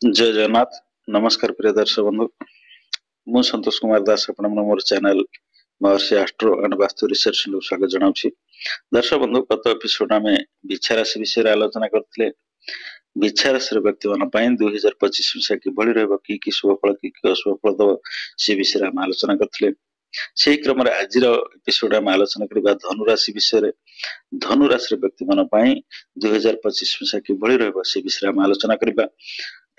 जय जगन्नाथ। नमस्कार प्रिय दर्शक बंधु, मु संतोष कुमार दास आपण मोर channel Maharshi astro and vastu research स्वागत जनाऊँ। दर्शक बंधु, गत एपिसोड आम बिछा राशि विषय आलोचना करते। बिछा राशि व्यक्ति मान 2025 मसीहा किभଳି रहब, कि शुभ फल कि अशुभ फल दब से विषय आम आलोचना करते। से क्रम आज एपिसोड आम आलोचना करबा धनु राशि विषय। धनु राशि व्यक्ति मान 2025 मसीहा किभଳି रहब से विषय आम आलोचना करबा।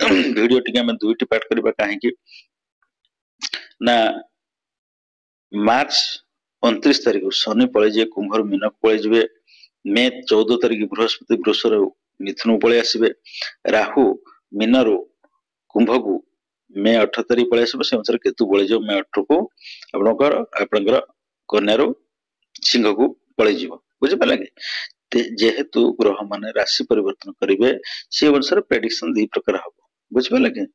वीडियो टी आम दुईटी पार्ट करबा, कहीं ना मार्च 29 तारीख शनि पलैजे कुंभ मीन को पलैजे। मे 14 तारीख बृहस्पति वृष मिथुन पलि आसबे। राहु मीन रु कुंभ को मे 18 तारीख पलि आसबे। से अनुसार केतु पलि जाओ मे 18 को आपनकर कन्या रु सिंह को पलि बुझे पाला कि जेहेतु ग्रह माने राशि परिवर्तन करेंगे से अनुसार प्रेडिक्शन दी प्रकार हम बुझे पाला कि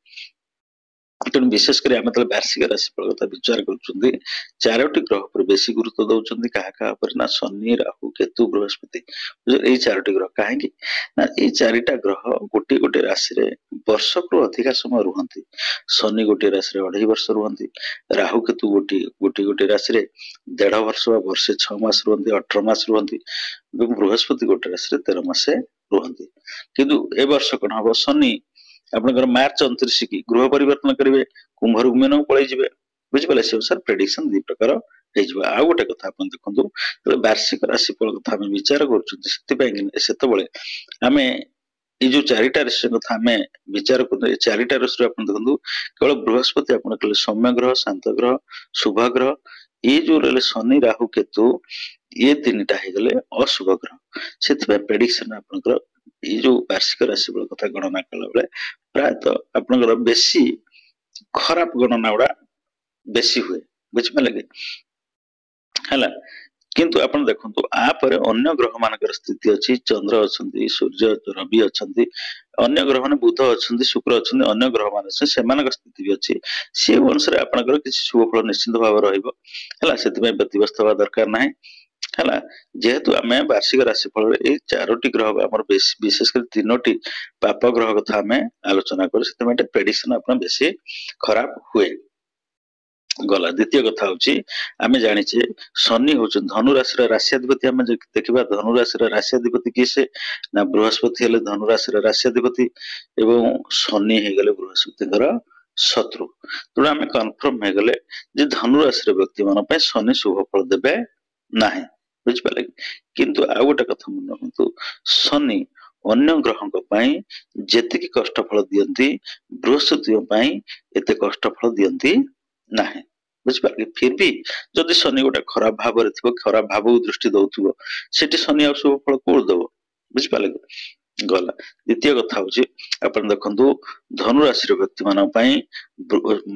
तेणु विशेषकर आम जो वार्षिक राशिफल कथा विचार कर चारोटी ग्रह पर बेसी गुरुत्व दौरान क्या शनि राहु केतु बृहस्पति ये चारोटी ग्रह कहीं चारिटा ग्रह गोटे गोटे राशि वर्षक अधिका समय रुहति। शनि गोटे राशि 2.5 वर्ष रुहति। राहु केतु गोटे गोटे राशि 1.5 वर्ष वर्षे 6 मास रुहति, 18 मास रुहति। बृहस्पति गोटे राशि 13 मासे रुहति। किंतु ए वर्ष कौन हम शनि आपनकर मार्च 29 की गृह परिवर्तन करेंगे, कुंभ मीन पलैजे बुझिपारे। से अनुसार प्रेडिक्शन दी प्रकार हो। आ गोटे कथा आप देखो वार्षिक राशिफल कथा आम विचार कर आमे ये जो चारिटा राशि कथा आम विचार कर चारिटा राशि आप देखो केवल बृहस्पति आप कहले सौम्य ग्रह, शांत ग्रह, शुभ ग्रह। ये जो रहे शनि राहु केतु ये 3टा हो गले अशुभ ग्रह। से प्रेडिक्शन आपनकर ये जो वार्षिक राशिफल कथा गणना कला बेले प्रायतः आपनकर बेसी खराब गणना गुड़ा बेसी हुए बुझिपारे है। किंतु आपण देखंतु आपर अन्य ग्रह मानकर स्थिति अच्छी। चंद्र अच्छी, सूर्य रवि अच्छी, अन्य ग्रह माने बुध अच्छी, शुक्र अच्छी, अन्य ग्रह मान स्थिति भी अच्छी। से अनुसार आपनकर किसी शुभ फल निश्चित भाव रहिबो हैला। सेति व्यतिव्यस्त हवा दरकार नाही है। जेहेतु आम वार्षिक राशिफल ये चारोटी ग्रह आम विशेषकर 3टी पाप ग्रह कथा आम आलोचना कर प्रेडिक्शन आप बेसी खराब हुए गला। द्वितीय कथा हूँ आम जाने शनि हूँ धनु राशि राशिधिपति। आम देखा धनु राशि राशिधिपति किए से ना बृहस्पति हेले धनु राशि राशिधिपति एवं शनि हो गले बृहस्पति शत्रु। तेणु आम कन्फर्म हो गले धनु राशि व्यक्ति मान शनि शुभ फल देवे ना बुझिपारे। किंतु आ गोटे कथा मन रखु शनि अन्य ग्रह जेतिकी कष्ट फल दियंती बृहस्पति एते कष्ट फल दियंती ना बुझिपारे। फिर भी जदि शनि गोटे खराब भाव खराब भाव दृष्टि दौथुव सेठी शनि आ शुभ फल कोड़ दब बुझिपारे गला। द्वितीय कथा हूँ आप देखु धनु राशि व्यक्ति मान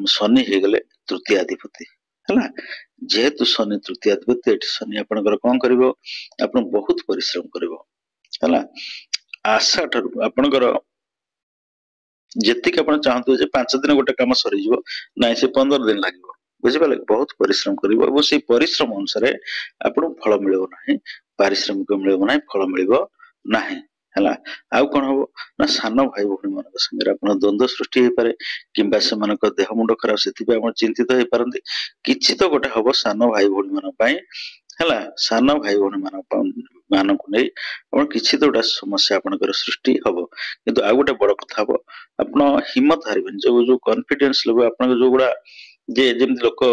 शनि हो गले तृतीयाधिपति है। जेहेतु शनि तृतीयाधिपति शनि आपनकर कौन करिवो आपन बहुत परिश्रम करिवो है। आशा ठारू आपनकर जेतिक आप चाहते जे 5 दिन गोटे काम सरी ना से 15 दिन लगे बुझिपारे। बहुत परिश्रम करिवो और से परिश्रम अनुसार आपन फल मिलबो नाही, पारिश्रमिक मिलबो नाही, फल मिलबो नाही है। आउ कौन हम ना सान भाई भौणी मान संगे आप द्वंद्व सृष्टि हो पारे किंबा से देह मुंड खराब से चिंतित हो पारती किछि तो गोटे हम सान भाई भौणी मान है। सान भाई भौणी मान को नहीं किछि तो गोटे समस्या आपनकर सृष्टि हम। किंतु आ गोटे बड़ कथा हम आप हिम्मत हारबेन जो कॉन्फिडेंस लेवल आप जो गुड़ा जे जमी लोक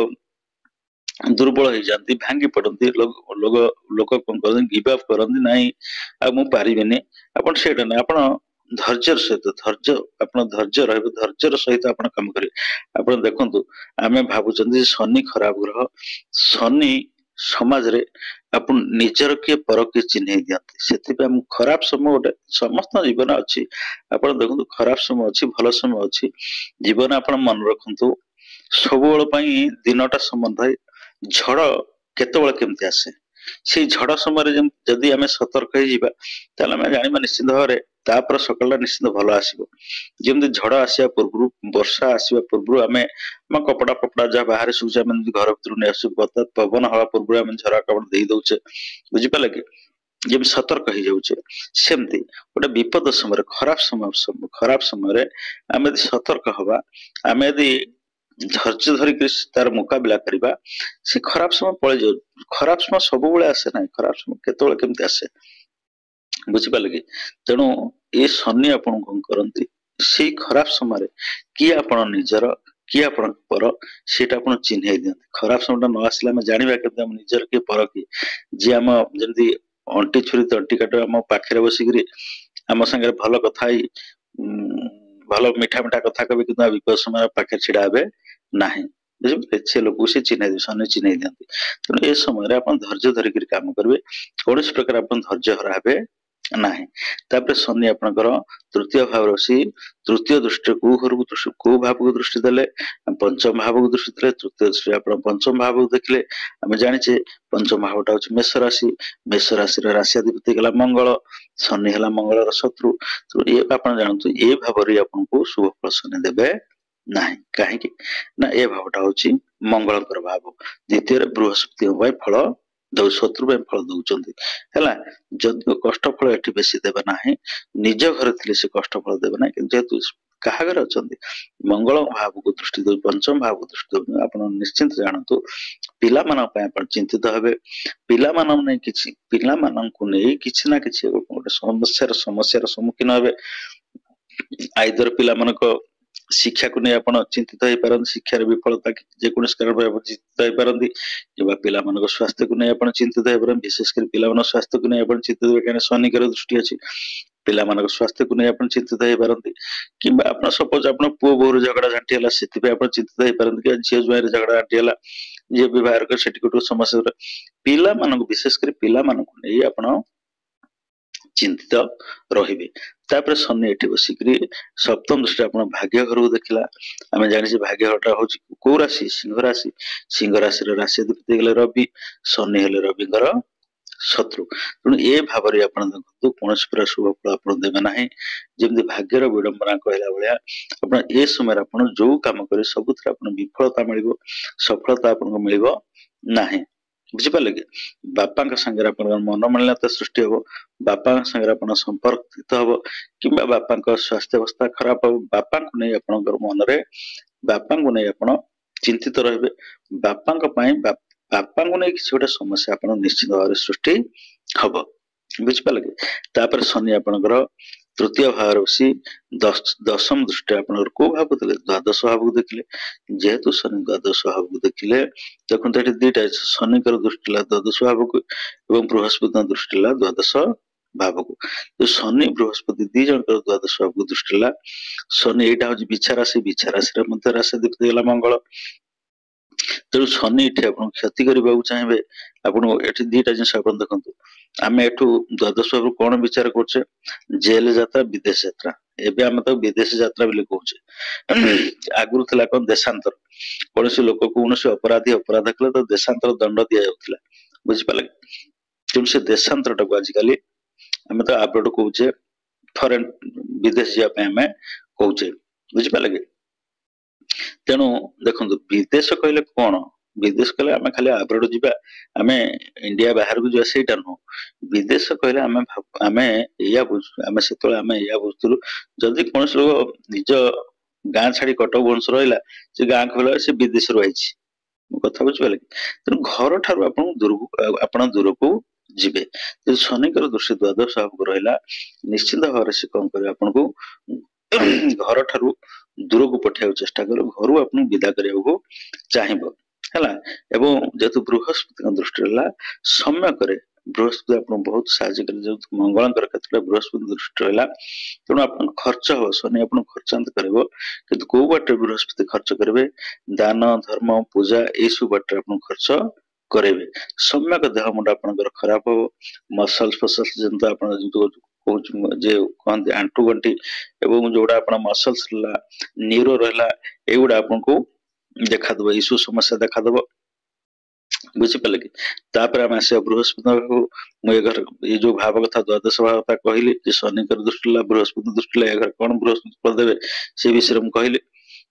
दुर्बल हो जाती भांगी पड़ती लोक कौन कर गिव अप करती ना मु पारिबेनी आपन सेटा ना आपन धैर्य सहित धैर्य धैर्य सहित आप कम करेंगे। आप देखु आम भावुं शनि खराब ग्रह शनि समाज रे आप निजर किए पर किए चिन्ह दिखती से खराब समय गोटे समस्त जीवन अच्छी। आप देखो खराब समय अच्छी भल समय अच्छी जीवन आप मन रखु सब दिनटा संबंध झड़ केतबेले केमती आसे से झड़ समय जदि आम सतर्क हो जाना निश्चित भाव तापर सकाल निश्चित भल आसो। जमी झड़ आसा पूर्व वर्षा आसवा पूर्व आम कपड़ा फपड़ा जहाँ बाहर शुचे घर भर नहीं आसू पवन हवा पूर्व आम झरा कपड़ा दे दौचे बुझिपारे कि ଯେମିତି ସତର୍କ ହେଇଯାଉଛେ ସେମିତି ଗୋଟେ ବିପଦ ସମୟରେ ଖରାପ ସମୟରେ ଆମେ ଯଦି ସତର୍କ ହବା, ଆମେ ଯଦି ଧୈର୍ଯ୍ୟ ଧରିକି ତାର ମୁକାବିଲା କରିବା, ସେ ଖରାପ ସମୟ ପଳେଇ ଯାଉ। ଖରାପ ସମୟ ସବୁବେଳେ ଆସେ ନାହିଁ, ଖରାପ ସମୟ କେତେବେଳେ କେମିତି ଆସେ, ବୁଝିପାରିଲେ କି? ତେଣୁ ଏ ଶନି ଆପଣ କଣ କରନ୍ତି, ସେଇ ଖରାପ ସମୟରେ କିଏ ଆପଣ ନିଜର କିଏ ଆପଣଙ୍କ ପର ସେଇଟା ଆପଣ ଚିହ୍ନେଇ ଦିଅନ୍ତି। ଖରାପ ସମୟଟା ନ ଆସିଲେ ଆମେ ଜାଣିବା କେମିତି ଆମ ନିଜର କିଏ ପର କିଏ। ଯିଏ ଆମ ଯେମିତି ଅଣ୍ଟି ଛୁରୀ ତଣ୍ଟି କାଟ ଆମ ପାଖରେ ବସିକିରି ଆମ ସାଙ୍ଗରେ ଭଲ କଥା ହେଇ ଭଲ ମିଠା ମିଠା କଥା କହିବେ, କିନ୍ତୁ ବିପଦ ସମୟ ପାଖରେ ଛିଡା ହେବେ ନାହିଁ, ବୁଝିପାରିଲେ? ସେ ଲୋକକୁ ସେ ଚିହ୍ନେଇ ଶନି ଚିହ୍ନେଇ ଦିଅନ୍ତି। ତେଣୁ ଏ ସମୟରେ ଆପଣ ଧୈର୍ଯ୍ୟ ଧରିକିରି କାମ କରିବେ, କୌଣସି ପ୍ରକାର ଆପଣ ଧୈର୍ଯ୍ୟ ହରା ହେବେ ନାହିଁ। ତାପରେ ଶନି ଆପଣଙ୍କର ତୃତୀୟ ଭାବରେ ବସି ତୃତୀୟ ଦୃଷ୍ଟିରେ କୋଉ ଭାବକୁ ଦୃଷ୍ଟି ଦେଲେ, ପଞ୍ଚମ ଭାବକୁ ଦୃଷ୍ଟି ଦେଲେ। ତୃତୀୟ ଦୃଷ୍ଟିରେ ଆପଣ ପଞ୍ଚମ ଭାବକୁ ଦେଖିଲେ। ଆମେ ଜାଣିଛେ ପଞ୍ଚମ ଭାବଟା ହଉଛି ମେଷ ରାଶି, ମେଷ ରାଶିର ରାଶିଆଧିପତି ହେଲା ମଙ୍ଗଳ, ଶନି ହେଲା ମଙ୍ଗଳର ଶତ୍ରୁ। ଏ ଆପଣ ଜାଣନ୍ତୁ ଏ ଭାବରେ ଆପଣଙ୍କୁ ଶୁଭ ଫଳ ଶନି ଦେବେ ନାହିଁ। କାହିଁକି ନା ଏ ଭାବଟା ହଉଛି ମଙ୍ଗଳଙ୍କର ଭାବ। ଦ୍ୱିତୀୟରେ ବୃହସ୍ପତିଙ୍କ ପାଇଁ ଫଳ ଶତ୍ରୁ ପାଇଁ ଫଳ ଦଉଛନ୍ତି ହେଲା। ଯଦିଓ କଷ୍ଟ ଫଳ ଏଠି ବେଶୀ ଦେବେ ନାହିଁ, ନିଜ ଘରେ ଥିଲେ ସେ କଷ୍ଟ ଫଳ ଦେବେ ନାହିଁ, କିନ୍ତୁ ଯେହେତୁ କାହା ଘରେ ଅଛନ୍ତି ମଙ୍ଗଳ ଭାବକୁ ଦୃଷ୍ଟି ଦଉ, ପଞ୍ଚମ ଭାବକୁ ଦୃଷ୍ଟି ଦଉଛନ୍ତି, ଆପଣ ନିଶ୍ଚିନ୍ତ ଜାଣନ୍ତୁ ପିଲାମାନଙ୍କ ପାଇଁ ଆପଣ ଚିନ୍ତିତ ହେବେ। ପିଲାମାନଙ୍କୁ ନେଇ କିଛି ନା କିଛି ଗୋଟେ ସମସ୍ୟାର ସମ୍ମୁଖୀନ ହେବେ। ଆଇଦର ପିଲାମାନଙ୍କ ଶିକ୍ଷାକୁ ନେଇ ଆପଣ ଚିନ୍ତିତ ହେଇପାରନ୍ତି, ଶିକ୍ଷାର ବିଫଳତା ଯେକୌଣସି କାରଣ ପାଇଁ ଆପଣ ଚିନ୍ତିତ ହେଇପାରନ୍ତି, କିମ୍ବା ପିଲାମାନଙ୍କ ସ୍ୱାସ୍ଥ୍ୟକୁ ନେଇ ଆପଣ ଚିନ୍ତିତ ହେଇପାରନ୍ତି। ବିଶେଷ କରି ପିଲାମାନଙ୍କ ସ୍ୱାସ୍ଥ୍ୟକୁ ନେଇ ଆପଣ ଚିନ୍ତିତ ହେବେ, କାହିଁକିନା ଶନିଙ୍କର ଦୃଷ୍ଟି ଅଛି। ପିଲାମାନଙ୍କ ସ୍ୱାସ୍ଥ୍ୟକୁ ନେଇ ଆପଣ ଚିନ୍ତିତ ହେଇପାରନ୍ତି, କିମ୍ବା ଆପଣ ସପୋଜ ଆପଣ ପୁଅ ବୋହୁର ଝଗଡା ଝାଣ୍ଟି ହେଲା ସେଥିପାଇଁ ଆପଣ ଚିନ୍ତିତ ହେଇପାରନ୍ତି, କିମ୍ବା ଝିଅ ଜ୍ୱାଇଁର ଝଗଡା ଝାଣ୍ଟି ହେଲା, ଝିଅ ବିବାହ କରି ସେଠି ଗୋଟେ ସମସ୍ୟା। ପିଲାମାନଙ୍କୁ ବିଶେଷ କରି ପିଲାମାନଙ୍କୁ ନେଇ ଆପଣ ଚିନ୍ତିତ ରହିବେ। ତାପରେ ଶନି ଏଠି ବସିକିରି ସପ୍ତମ ଦୃଷ୍ଟି ଆପଣ ଭାଗ୍ୟ ଘରକୁ ଦେଖିଲା। ଆମେ ଜାଣିଛେ ଭାଗ୍ୟ ଘରଟା ହଉଛି କୋଉ ରାଶି, ସିଂହ ରାଶି। ସିଂହ ରାଶିର ରାଶିଅଧିପତି ହେଲେ ରବି, ଶନି ହେଲେ ରବିଙ୍କର ଶତ୍ରୁ। ତେଣୁ ଏ ଭାବରେ ଆପଣ ଦେଖନ୍ତୁ କୌଣସି ପ୍ରକାର ଶୁଭ ଫଳ ଆପଣ ଦେବେ ନାହିଁ। ଯେମିତି ଭାଗ୍ୟର ବିଡମ୍ବନା କହିଲା ଭଳିଆ ଆପଣ ଏ ସମୟରେ ଆପଣ ଯୋଉ କାମ କରିବେ ସବୁଥିରେ ଆପଣ ବିଫଳତା ମିଳିବ, ସଫଳତା ଆପଣଙ୍କୁ ମିଳିବ ନାହିଁ, ବୁଝିପାରିଲେ କି? ବାପାଙ୍କ ସାଙ୍ଗରେ ଆପଣଙ୍କର ମନମାଳିନ୍ୟତା ସୃଷ୍ଟି ହବ, ବାପାଙ୍କ ସାଙ୍ଗରେ ଆପଣ ସମ୍ପର୍କିତ ହବ, କିମ୍ବା ବାପାଙ୍କ ସ୍ୱାସ୍ଥ୍ୟ ଅବସ୍ଥା ଖରାପ ହବ। ବାପାଙ୍କୁ ନେଇ ଆପଣଙ୍କର ମନରେ ବାପାଙ୍କୁ ନେଇ ଆପଣ ଚିନ୍ତିତ ରହିବେ। ବାପାଙ୍କ ପାଇଁ ବାପାଙ୍କୁ ନେଇ କିଛି ଗୋଟେ ସମସ୍ୟା ଆପଣ ନିଶ୍ଚିତ ଭାବରେ ସୃଷ୍ଟି ହବ, ବୁଝିପାରିଲେ କି? ତାପରେ ଶନି ଆପଣଙ୍କର ତୃତୀୟ ଭାବରେ ବସି ଦଶମ ଦୃଷ୍ଟି ଆପଣଙ୍କର କୋଉ ଭାବ ଦେଲେ, ଦ୍ୱାଦଶ ଭାବକୁ ଦେଖିଲେ। ଯେହେତୁ ଶନି ଦ୍ୱାଦଶ ଭାବକୁ ଦେଖିଲେ, ଦେଖନ୍ତୁ ଏଠି ଦିଟା ଶନିଙ୍କର ଦୃଷ୍ଟି ହେଲା ଦ୍ୱାଦଶ ଭାବକୁ ଏବଂ ବୃହସ୍ପତିଙ୍କ ଦୃଷ୍ଟି ହେଲା ଦ୍ୱାଦଶ ଭାବକୁ। ଶନି ବୃହସ୍ପତି ଦି ଜଣଙ୍କର ଦ୍ୱାଦଶ ଭାବକୁ ଦୃଷ୍ଟି ହେଲା। ଶନି ଏଇଟା ହଉଛି ବିଛା ରାଶି, ବିଛା ରାଶିର ମଧ୍ୟ ରାଶିଅଧିପତି ହେଲା ମଙ୍ଗଳ। ତେଣୁ ଶନି ଏଠି ଆପଣଙ୍କୁ କ୍ଷତି କରିବାକୁ ଚାହିଁବେ। ଆପଣ ଏଠି ଦିଟା ଜିନିଷ ଆପଣ ଦେଖନ୍ତୁ, ଆମେ ଏଠୁ ଦ୍ୱାଦଶ ଭାବରୁ କଣ ବିଚାର କରୁଛେ, ଜେଲ ଯାତ୍ରା, ବିଦେଶ ଯାତ୍ରା। ଏବେ ଆମେ ତାକୁ ବିଦେଶ ଯାତ୍ରା ବୋଲି କହୁଛେ। ଆଗରୁ ଥିଲା କଣ ଦେଶାନ୍ତର, କୌଣସି ଲୋକ କୌଣସି ଅପରାଧ କଲେ ତ ଦେଶାନ୍ତର ଦଣ୍ଡ ଦିଆଯାଉଥିଲା, ବୁଝିପାରିଲେ? ତେଣୁ ସେ ଦେଶାନ୍ତରଟାକୁ ଆଜିକାଲି ଆମେ ତ ଆବ୍ରୋଡ କହୁଛେ, ଫରେନ ବିଦେଶ ଯିବା ପାଇଁ ଆମେ କହୁଛେ, ବୁଝିପାରିଲେ କି? ତେଣୁ ଦେଖନ୍ତୁ ବିଦେଶ କହିଲେ କଣ, ବିଦେଶ କହିଲେ ଆମେ ଖାଲି ଆବ୍ରୋଡ ଯିବା, ଆମେ ଇଣ୍ଡିଆ ବାହାରକୁ ଯିବା, ସେଇଟା ନୁହଁ। ବିଦେଶ କହିଲେ ଆମେ ଏଇଆ ବୁଝୁ, ଆମେ ସେତେବେଳେ ଆମେ ଏଇଆ ବୁଝୁଥିଲୁ, ଯଦି କୌଣସି ଲୋକ ନିଜ ଗାଁ ଛାଡି କଟକ ଭୁବନେଶ୍ୱର ରହିଲା, ସେ ଗାଁକୁ ଗଲା ସେ ବିଦେଶରୁ ଆଇଛି, ମୋ କଥା ବୁଝିପାରିଲେ କି? ତେଣୁ ଘର ଠାରୁ ଆପଣ ଦୂରକୁ ଯିବେ। ଯଦି ଶନିଙ୍କର ଦୃଷ୍ଟି ଦ୍ୱାଦଶ ଭାବକୁ ରହିଲା, ନିଶ୍ଚିନ୍ତ ଭାବରେ ସେ କଣ କରିବେ, ଆପଣଙ୍କୁ ଘର ଠାରୁ ଦୂରକୁ ପଠେଇବାକୁ ଚେଷ୍ଟା କରିବ, ଘରୁ ଆପଣଙ୍କୁ ବିଦା କରିବାକୁ ଚାହିଁବ ହେଲା। ଏବଂ ଯେହେତୁ ବୃହସ୍ପତିଙ୍କ ଦୃଷ୍ଟି ହେଲା ସମ୍ୟକରେ, ବୃହସ୍ପତି ଆପଣଙ୍କୁ ବହୁତ ସାହାଯ୍ୟ କରେ, ଯେହେତୁ ମଙ୍ଗଳଙ୍କର କ୍ଷେତ୍ରରେ ବୃହସ୍ପତି ଦୃଷ୍ଟି ରହିଲା, ତେଣୁ ଆପଣଙ୍କ ଖର୍ଚ୍ଚ ହବ, ଶନି ଆପଣଙ୍କୁ ଖର୍ଚ୍ଚାନ୍ତ କରିବ। କିନ୍ତୁ କୋଉ ବାଟରେ ବୃହସ୍ପତି ଖର୍ଚ୍ଚ କରିବେ, ଦାନ ଧର୍ମ ପୂଜା ଏଇସବୁ ବାଟରେ ଆପଣଙ୍କୁ ଖର୍ଚ୍ଚ କରିବେ। ସମ୍ୟକ ଦେହ ମୁଣ୍ଡ ଆପଣଙ୍କର ଖରାପ ହବ, ମସଲ୍ସ ଯେମିତି ଆପଣ କହୁଛୁ ଯେ କହନ୍ତି ଆଣ୍ଠୁ ଗଣ୍ଠି ଏବଂ ଯୋଉଟା ଆପଣ ମସଲ୍ସ ରହିଲା, ନ୍ୟୁରୋ ରହିଲା, ଏଇଗୁଡା ଆପଣଙ୍କୁ ଦେଖାଦବ, ଏଇସବୁ ସମସ୍ୟା ଦେଖାଦବ, ବୁଝିପାରିଲେ କି? ତାପରେ ଆମେ ଆସିବା ବୃହସ୍ପତି ଭାବକୁ। ମୁଁ ଏଇ ଯୋଉ ଭାବ କଥା ଦ୍ୱାଦଶ ଭାବ କଥା କହିଲି, ଯେ ଶନିଙ୍କର ଦୃଷ୍ଟି ହେଲା, ବୃହସ୍ପତି ଦୃଷ୍ଟି ହେଲା, ଏ ଘରେ କଣ ବୃହସ୍ପତି ଫଳ ଦେବେ ସେ ବିଷୟରେ ମୁଁ କହିଲି।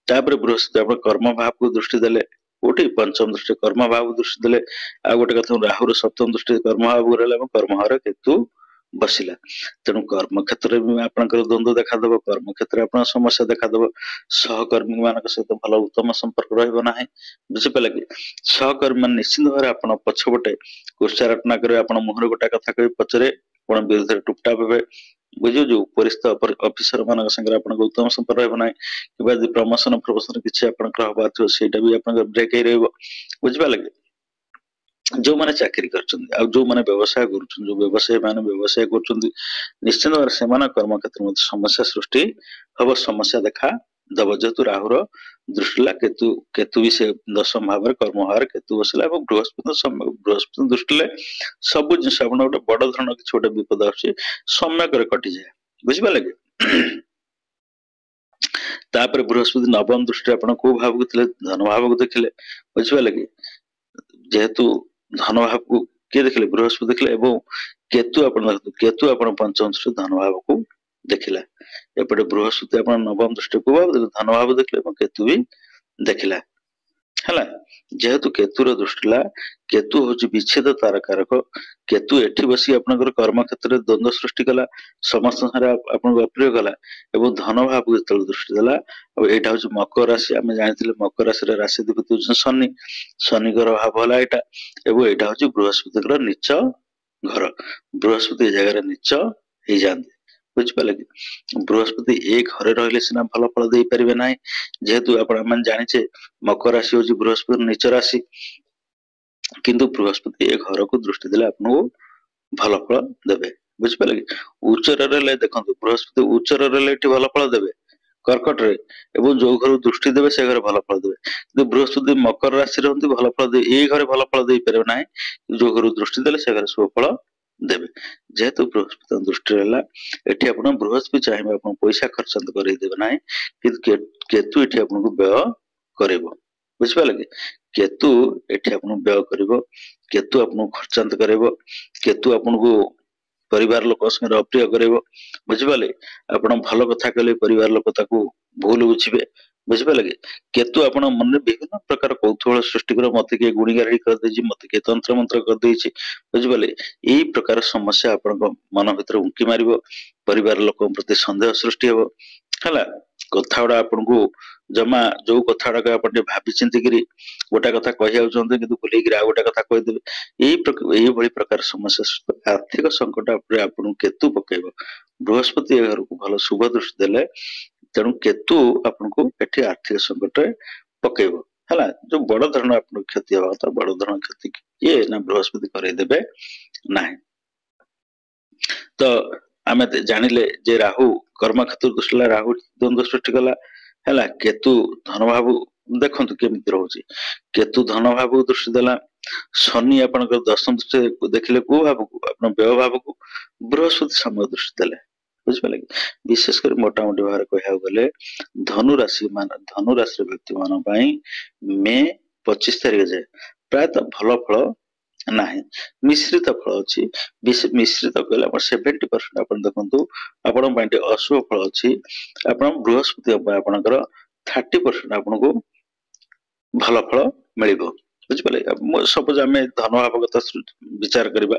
ତାପରେ ବୃହସ୍ପତି ଆପଣ କର୍ମ ଭାବକୁ ଦୃଷ୍ଟି ଦେଲେ, कोठी पंचम दृष्टि कर्म भाव दृष्टि देले आ गोटे कथा राहु सप्तम दृष्टि कर्म भाव रहला कर्महार केतु बसिला तेणु कर्म क्षेत्र में आपनकर द्वंद्व देखादेव कर्म क्षेत्र आप समस्या देखादेव सहकर्मी मान सहित भल उत्तम संपर्क रहिबो नाही बुझिपारे कि सहकर्मी मान निश्चित भाव आप पछपटे उच्चारटना करेंगे आप मुहर गोटा कथा कह पचरे कौन विरुद्ध टुपटाप हे बुझे जो उपरिस्थ अफिसर मान उत्तम संपर्क रहा कि प्रमोशन प्रमोशन किसी हबार थो से ब्रेक ही बुझिपारे कि जो मैंने चाकरी कर जो मैंने व्यवसाय कर जो व्यवसायी मैंने व्यवसाय कर निश्चित भाव से कर्म क्षेत्र समस्या सृष्टि हम समस्या देखा दब जेतु राहुर दृष्टि केतु केतु भी से दशम भाव कर्महार केतु बसला बृहस्पति दृष्टि सब जिन गोटे बड़ धरण किसी गोटे विपद आसे सम्यक कटि जाए बुझिपारे कि तापर बृहस्पति नवम दृष्टि आप भाव को धन भाव को देखिले बुझिपारे कि जेहेतु धन भाव को किए देखिले बृहस्पति देखिले एवं केतु अपन पंचम दृष्टि धन भाव को देखिला एपटे बृहस्पति आप नवम दृष्टि को भाव धन भाव देखिले केतु भी देखिला है जेहेतु केतुर दृष्टि केतु हूँ विच्छेद तार कारक केतु एठी बसी आपनकर कर्म क्षेत्र में द्वंद्व सृष्टि कला समस्त अप्रिय कला एवं धन भाव को जो दृष्टि देला यहाँ हूँ मकर राशि आम जानी मकर राशि राशिधिपति हूँ शनि शनिकर भाव है यहाँ यहाँ हूँ बृहस्पति नीच घर बृहस्पति जगह नीच हो जाते बुझिपारे कि बृहस्पति एक घरे रहिले सिना भल फल दे पारे ना जेहेतु अपन जाने मकर राशि हूँ बृहस्पति नीच राशि किंतु बृहस्पति एक घर को दृष्टि देले आपको भल फल देवे बुझिपारे कि उच्चर देखो बृहस्पति उच्चर भल फल देवे कर्कट रे एवं जो घर दृष्टि देवे से घर भल फल देवे बृहस्पति मकर राशि रहती भल फल दे ये घर भल फल दे पारे ना जो घर दृष्टि देले से घर शुभ फल देवे जेहेतु बृहस्पति दृष्टि रहा एटी आप बृहस्पति चाहिए आप पैसा खर्च करदेवे ना कि केतु ये आपको व्यय कर बुझिपारे कि केतु ये आप व्यय कर केतु आपको खर्चांत कर केतु आपको परिवार लोक संगे अप्रिय कर बुझिपारे आप भल कथा कहले परिवार लोक भूल बुझे बुझिपारे कि केतु आप मन विभिन्न प्रकार कौतूहल सृष्टि कर मत किए गुणीगारी करदे मत किए तंत्र मंत्र करदे बुझिपारे यही प्रकार समस्या आप मन भर उंकी मार परिवार लोक प्रति संदेह सृष्टि हे है कथा गुड़ा आपन को जमा जो कथा गुड़ा आप भावी चिंतिक गोटा कथा कही कि भूल आ गोटा कथा कहीदेवे यही प्रकार समस्या आर्थिक संकट आपन केतु पकेब बृहस्पति घर को भल शुभ दृष्टि देले तेणु केतु आपको एठी आर्थिक संकट पकेब है जो बड़ धरण आप क्षति हवा कथा बड़ धरण क्षति ये ना बृहस्पति करदेवे ना तो आम जानिले जे राहु कर्म क्षेत्र दृष्टि राहु द्वंद्व सृष्टि कला है केतु धन भाव देखु केमी रोचे केतु धन भाव को दृष्टि देला शनि आप दशम दृष्टि देखिले को भाव को आप व्यय भाव को बृहस्पति समय दृष्टि देले बुझिपारे कि विशेषकर मोटामोटी भाव कह गले धनुराशि व्यक्ति मान मे 25 तारीख जाए प्रायतः भल फल ना मिश्रित फल अच्छी मिश्रित कहले 70% आप देखु आपण अशुभ फल अच्छी आप बृहस्पति आपणकर 30% आपको भल फल मिल बुझिपारे सपोज आम धन भाव कथा विचार करवा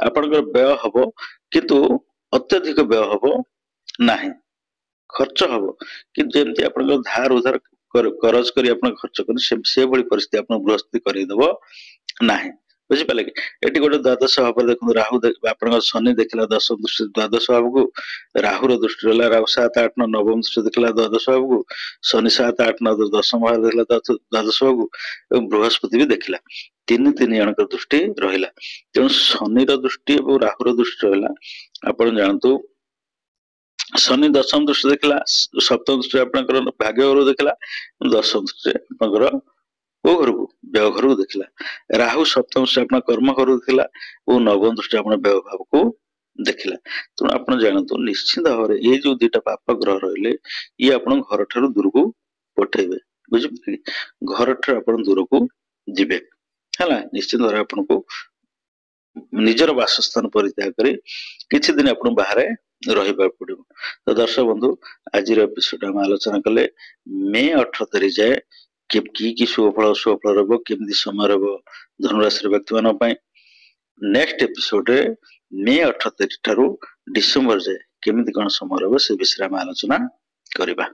आपणकर व्यय हम किंतु अत्यधिक व्यय हम ना खर्च हम कि जमी आप धार उधार करज कर खर्च कर परिस्थिति आप बृहस्पति करदेव ना बुझिपारे कि ये गोटे द्वादश भाव देखो राहु आप शनि देखला दशम दृष्टि द्वादश भाव को राहुर दृष्टि रहा राहु 7, 8, 9 नवम दृष्टि देखला द्वादश भाव को शनि 7, 8, 9 दशम भाव देखला द्वादश भाव को बृहस्पति भी देखला तीन जन दृष्टि रहा तेणु शनि दृष्टि और राहुर दृष्टि रहा आप जानतु शनि दशम दृष्टि देखला सप्तम दृष्टि आप भाग्य घर देखला दशम दृष्टि आप को घर को व्यय घर को देखला राहु सप्तम दृष्टि अपना कर्म घर देखला और नवम दृष्टि अपना व्यय भाव को देखला तेणु आप जानतु निश्चित भाव ये जो दुईटा पाप ग्रह रही ये आप घर ठार दूर को पठेबे बुझे घर ठार आप दूर को जीवे है निश्चित भाव आपन को निजर वासस्थान परित्याग कर किसी दिन आप बाहर रही पड़ो तो दर्शक बंधु आज एपिसोड आलोचना कले मे 18 तारीख जाए कि शुभफल अशुभफल रहबो केमती समय रहबो धनुराशि व्यक्ति मान पई नेक्स्ट एपिसोड रे मे 18 तारिख ठारू डिसेंबर जाए केमती कोन समय रहबो से विषय में आलोचना करिबा।